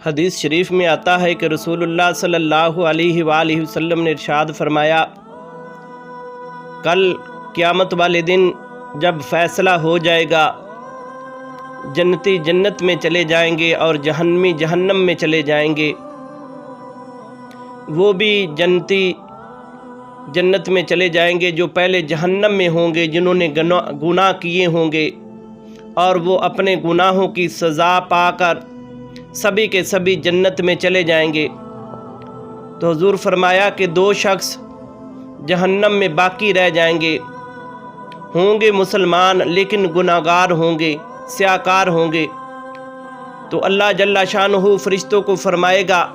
حدیث شریف میں آتا ہے کہ رسول اللہ صلی اللہ علیہ وآلہ وسلم نے ارشاد فرمایا، کل قیامت والے دن جب فیصلہ ہو جائے گا، جنتی جنت میں چلے جائیں گے اور جہنمی جہنم میں چلے جائیں گے۔ وہ بھی جنتی جنت میں چلے جائیں گے جو پہلے جہنم میں ہوں گے، جنہوں نے گناہ کیے ہوں گے، اور وہ اپنے گناہوں کی سزا پا کر سبھی کے سبھی جنت میں چلے جائیں گے۔ تو حضور فرمایا کہ دو شخص جہنم میں باقی رہ جائیں گے، ہوں گے مسلمان لیکن گناہگار ہوں گے، سیاہکار ہوں گے۔ تو اللہ جل شانہ فرشتوں کو فرمائے گا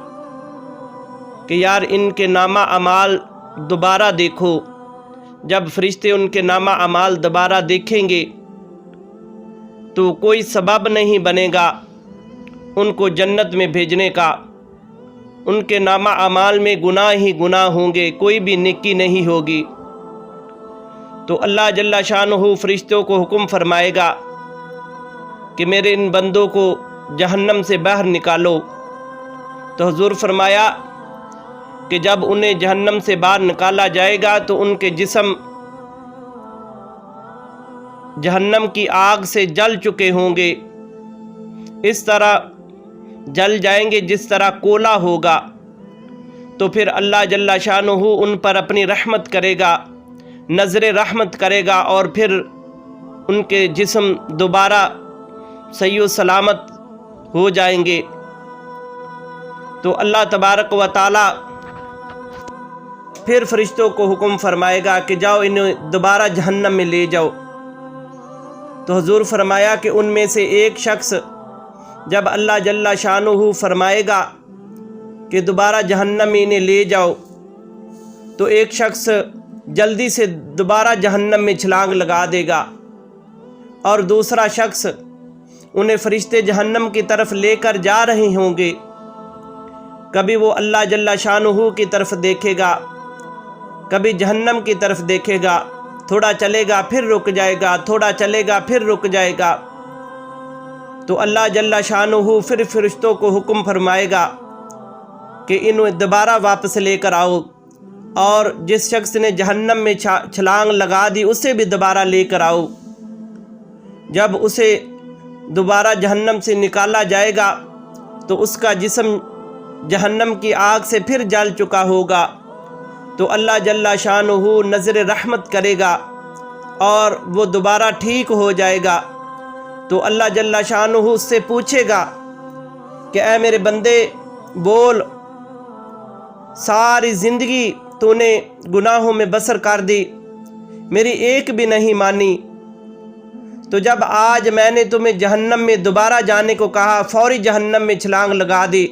کہ یار ان کے نامہ اعمال دوبارہ دیکھو۔ جب فرشتے ان کے نامہ اعمال دوبارہ دیکھیں گے تو کوئی سبب نہیں بنے گا ان کو جنت میں بھیجنے کا۔ ان کے نامہ اعمال میں گناہ ہی گناہ ہوں گے، کوئی بھی نیکی نہیں ہوگی۔ تو اللہ جل شانہ فرشتوں کو حکم فرمائے گا کہ میرے ان بندوں کو جہنم سے باہر نکالو۔ تو حضور فرمایا کہ جب انہیں جہنم سے باہر نکالا جائے گا تو ان کے جسم جہنم کی آگ سے جل چکے ہوں گے، اس طرح جل جائیں گے جس طرح کولا ہوگا۔ تو پھر اللہ جل شانہ ان پر اپنی رحمت کرے گا، نظر رحمت کرے گا، اور پھر ان کے جسم دوبارہ صحیح و سلامت ہو جائیں گے۔ تو اللہ تبارک و تعالی پھر فرشتوں کو حکم فرمائے گا کہ جاؤ انہیں دوبارہ جہنم میں لے جاؤ۔ تو حضور فرمایا کہ ان میں سے ایک شخص جب اللہ جل شانہ فرمائے گا کہ دوبارہ جہنم میں انہیں لے جاؤ، تو ایک شخص جلدی سے دوبارہ جہنم میں چھلانگ لگا دے گا، اور دوسرا شخص انہیں فرشتے جہنم کی طرف لے کر جا رہے ہوں گے۔ کبھی وہ اللہ جل شانہ کی طرف دیکھے گا، کبھی جہنم کی طرف دیکھے گا، تھوڑا چلے گا پھر رک جائے گا، تھوڑا چلے گا پھر رک جائے گا۔ تو اللہ جل شانہ پھر فرشتوں کو حکم فرمائے گا کہ انہیں دوبارہ واپس لے کر آؤ، اور جس شخص نے جہنم میں چھلانگ لگا دی اسے بھی دوبارہ لے کر آؤ۔ جب اسے دوبارہ جہنم سے نکالا جائے گا تو اس کا جسم جہنم کی آگ سے پھر جل چکا ہوگا۔ تو اللہ جل شانہ نظر رحمت کرے گا اور وہ دوبارہ ٹھیک ہو جائے گا۔ تو اللہ جل شانہ اس سے پوچھے گا کہ اے میرے بندے بول، ساری زندگی تو نے گناہوں میں بسر کر دی، میری ایک بھی نہیں مانی، تو جب آج میں نے تمہیں جہنم میں دوبارہ جانے کو کہا فوری جہنم میں چھلانگ لگا دی۔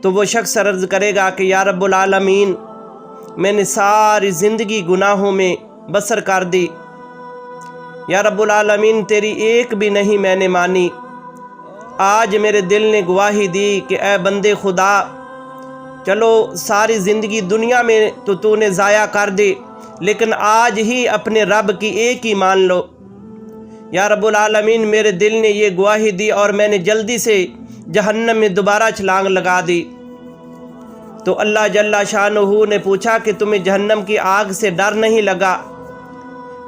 تو وہ شخص عرض کرے گا کہ یا رب العالمین، میں نے ساری زندگی گناہوں میں بسر کر دی، یا رب العالمین تیری ایک بھی نہیں میں نے مانی۔ آج میرے دل نے گواہی دی کہ اے بندے خدا، چلو ساری زندگی دنیا میں تو نے ضائع کر دی، لیکن آج ہی اپنے رب کی ایک ہی مان لو۔ یا رب العالمین میرے دل نے یہ گواہی دی اور میں نے جلدی سے جہنم میں دوبارہ چھلانگ لگا دی۔ تو اللہ جل شانہ نے پوچھا کہ تمہیں جہنم کی آگ سے ڈر نہیں لگا؟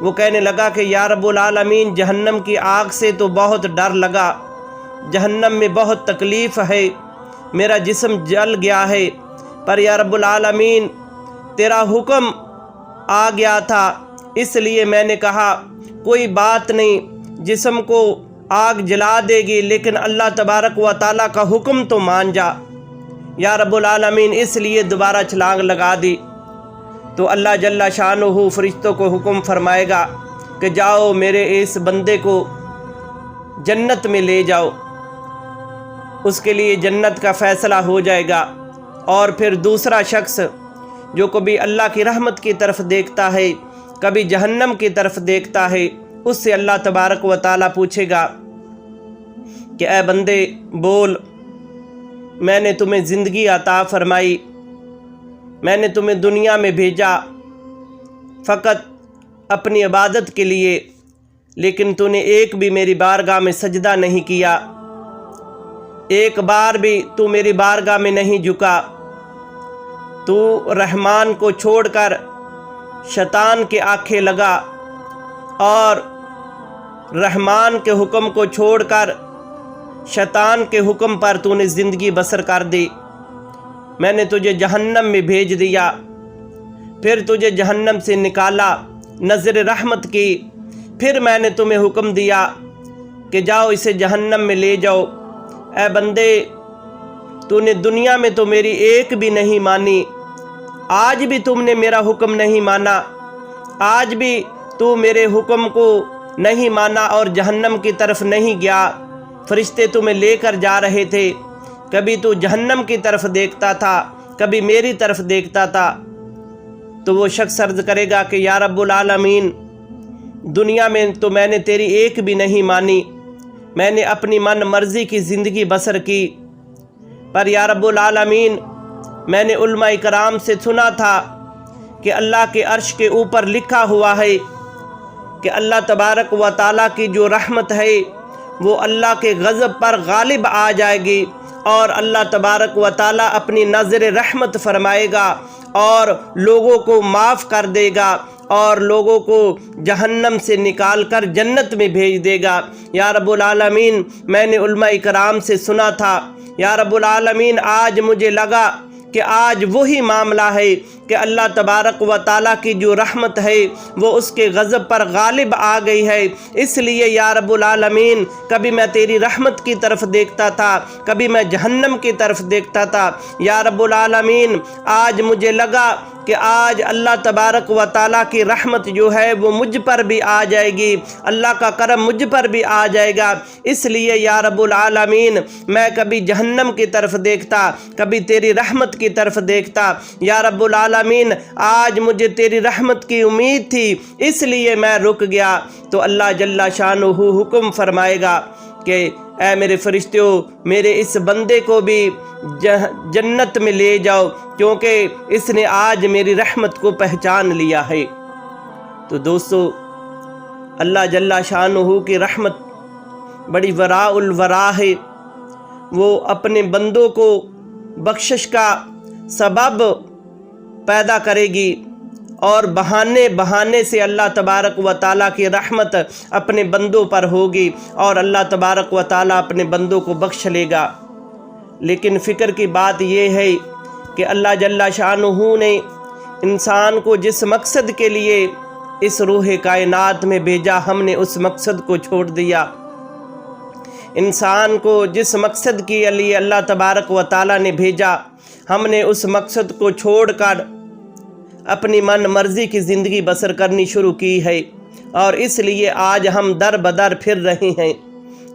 وہ کہنے لگا کہ یا رب العالمین جہنم کی آگ سے تو بہت ڈر لگا، جہنم میں بہت تکلیف ہے، میرا جسم جل گیا ہے، پر یا رب العالمین تیرا حکم آ گیا تھا، اس لیے میں نے کہا کوئی بات نہیں، جسم کو آگ جلا دے گی لیکن اللہ تبارک و تعالیٰ کا حکم تو مان جا۔ یا رب العالمین اس لیے دوبارہ چھلانگ لگا دی۔ تو اللہ جل شانہ فرشتوں کو حکم فرمائے گا کہ جاؤ میرے اس بندے کو جنت میں لے جاؤ، اس کے لیے جنت کا فیصلہ ہو جائے گا۔ اور پھر دوسرا شخص جو کبھی اللہ کی رحمت کی طرف دیکھتا ہے، کبھی جہنم کی طرف دیکھتا ہے، اس سے اللہ تبارک و تعالیٰ پوچھے گا کہ اے بندے بول، میں نے تمہیں زندگی عطا فرمائی، میں نے تمہیں دنیا میں بھیجا فقط اپنی عبادت کے لیے، لیکن تو نے ایک بھی میری بارگاہ میں سجدہ نہیں کیا۔ ایک بار بھی تو میری بارگاہ میں نہیں جھکا۔ تو رحمان کو چھوڑ کر شیطان کے آنکھیں لگا اور رحمان کے حکم کو چھوڑ کر شیطان کے حکم پر تو نے زندگی بسر کر دی۔ میں نے تجھے جہنم میں بھیج دیا، پھر تجھے جہنم سے نکالا، نظر رحمت کی، پھر میں نے تمہیں حکم دیا کہ جاؤ اسے جہنم میں لے جاؤ۔ اے بندے، تو نے دنیا میں تو میری ایک بھی نہیں مانی، آج بھی تم نے میرا حکم نہیں مانا، آج بھی تو میرے حکم کو نہیں مانا اور جہنم کی طرف نہیں گیا۔ فرشتے تمہیں لے کر جا رہے تھے، کبھی تو جہنم کی طرف دیکھتا تھا، کبھی میری طرف دیکھتا تھا۔ تو وہ شخص عرض کرے گا کہ یا رب العالمین، دنیا میں تو میں نے تیری ایک بھی نہیں مانی، میں نے اپنی من مرضی کی زندگی بسر کی، پر یا رب العالمین میں نے علماء کرام سے سنا تھا کہ اللہ کے عرش کے اوپر لکھا ہوا ہے کہ اللہ تبارک و تعالیٰ کی جو رحمت ہے وہ اللہ کے غضب پر غالب آ جائے گی، اور اللہ تبارک و تعالیٰ اپنی نظر رحمت فرمائے گا اور لوگوں کو معاف کر دے گا اور لوگوں کو جہنم سے نکال کر جنت میں بھیج دے گا۔ یا رب العالمین، میں نے علماء کرام سے سنا تھا، یا رب العالمین آج مجھے لگا کہ آج وہی معاملہ ہے کہ اللہ تبارک و تعالیٰ کی جو رحمت ہے وہ اس کے غضب پر غالب آ گئی ہے۔ اس لیے یا رب العالمین کبھی میں تیری رحمت کی طرف دیکھتا تھا، کبھی میں جہنم کی طرف دیکھتا تھا۔ یا رب العالمین آج مجھے لگا کہ آج اللہ تبارک و تعالیٰ کی رحمت جو ہے وہ مجھ پر بھی آ جائے گی، اللہ کا کرم مجھ پر بھی آ جائے گا۔ اس لیے یا رب العالمین میں کبھی جہنم کی طرف دیکھتا، کبھی تیری رحمت کی طرف دیکھتا۔ یا رب العالمین آج مجھے تیری رحمت کی امید تھی، اس لیے میں رک گیا۔ تو اللہ جل شانہ حکم فرمائے گا کہ اے میرے فرشتوں، میرے اس بندے کو بھی جنت میں لے جاؤ، کیونکہ اس نے آج میری رحمت کو پہچان لیا ہے۔ تو دوستو، اللہ جل شانہ کی رحمت بڑی وراء الورا ہے، وہ اپنے بندوں کو بخشش کا سبب پیدا کرے گی، اور بہانے سے اللہ تبارک و تعالیٰ کی رحمت اپنے بندوں پر ہوگی اور اللہ تبارک و تعالیٰ اپنے بندوں کو بخش لے گا۔ لیکن فکر کی بات یہ ہے کہ اللہ جل شانہ نے انسان کو جس مقصد کے لیے اس روح کائنات میں بھیجا، ہم نے اس مقصد کو چھوڑ دیا۔ انسان کو جس مقصد کے لیے اللہ تبارک و تعالیٰ نے بھیجا، ہم نے اس مقصد کو چھوڑ کر اپنی من مرضی کی زندگی بسر کرنی شروع کی ہے، اور اس لیے آج ہم در بدر پھر رہے ہیں،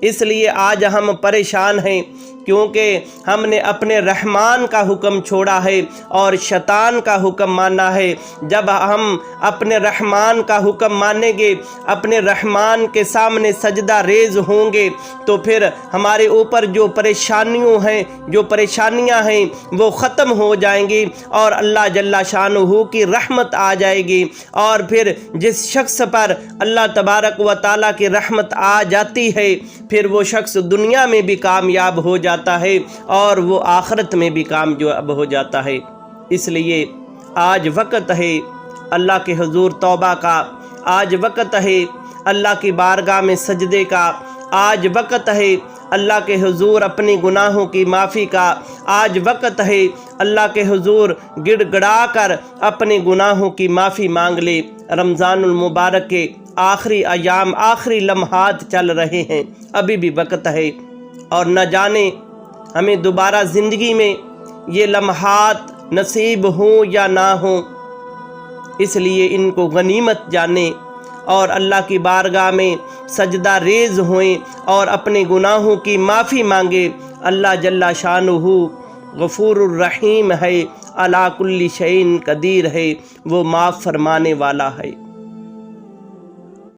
اس لیے آج ہم پریشان ہیں، کیونکہ ہم نے اپنے رحمان کا حکم چھوڑا ہے اور شیطان کا حکم مانا ہے۔ جب ہم اپنے رحمان کا حکم مانیں گے، اپنے رحمان کے سامنے سجدہ ریز ہوں گے، تو پھر ہمارے اوپر جو پریشانیاں ہیں وہ ختم ہو جائیں گی اور اللہ جل شانہ کی رحمت آ جائے گی۔ اور پھر جس شخص پر اللہ تبارک و تعالیٰ کی رحمت آ جاتی ہے، پھر وہ شخص دنیا میں بھی کامیاب ہو جاتا ہے اور وہ آخرت میں بھی کامیاب ہو جاتا ہے۔ اس لیے آج وقت ہے اللہ کے حضور توبہ کا، آج وقت ہے اللہ کی بارگاہ میں سجدے کا، آج وقت ہے اللہ کے حضور اپنی گناہوں کی معافی کا، آج وقت ہے اللہ کے حضور گڑ گڑا کر اپنے گناہوں کی معافی مانگ لے۔ رمضان المبارک کے آخری ایام، آخری لمحات چل رہے ہیں، ابھی بھی وقت ہے، اور نہ جانے ہمیں دوبارہ زندگی میں یہ لمحات نصیب ہوں یا نہ ہوں۔ اس لیے ان کو غنیمت جانیں اور اللہ کی بارگاہ میں سجدہ ریز ہوئیں اور اپنے گناہوں کی معافی مانگے۔ اللہ جل شانہ غفور الرحیم ہے، علی کل شیء قدیر ہے، وہ معاف فرمانے والا ہے۔